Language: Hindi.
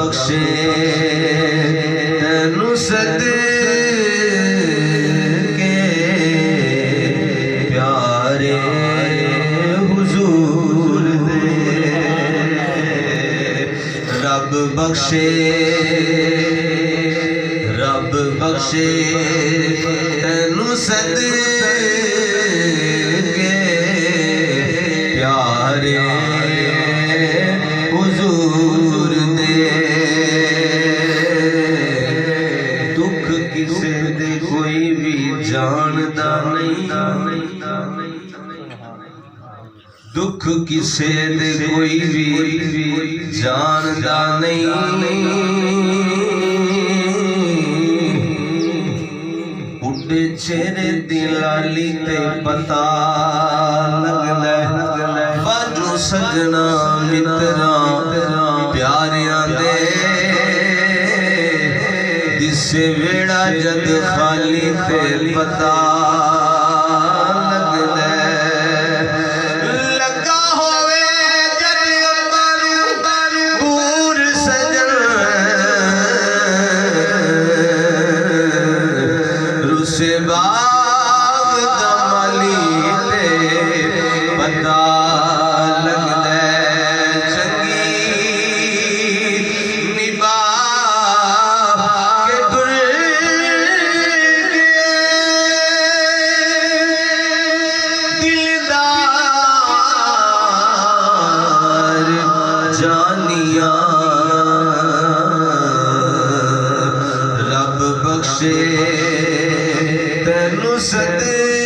बख्शे तैनू सदके प्यारे हुजूर दे। रब बख्शे तैनू सदके प्यारे हुजूर दे। दुख किसे दे कोई भी जानदा नहीं, दुख किसे दे कोई भी जानदा नहीं। उड़े चेहरे दी लाली ते पता लगदा बाजू सजना मित्रा प्यारियां दे। दिसे वेड़ा जद खाली ते पता लगदा लगा होवे जद पूर सजन रुसे बाग दमाली ते पता लगदा चंगी निभाह के टुर दिलदार जानिया। रब बख्शे तैनू सदके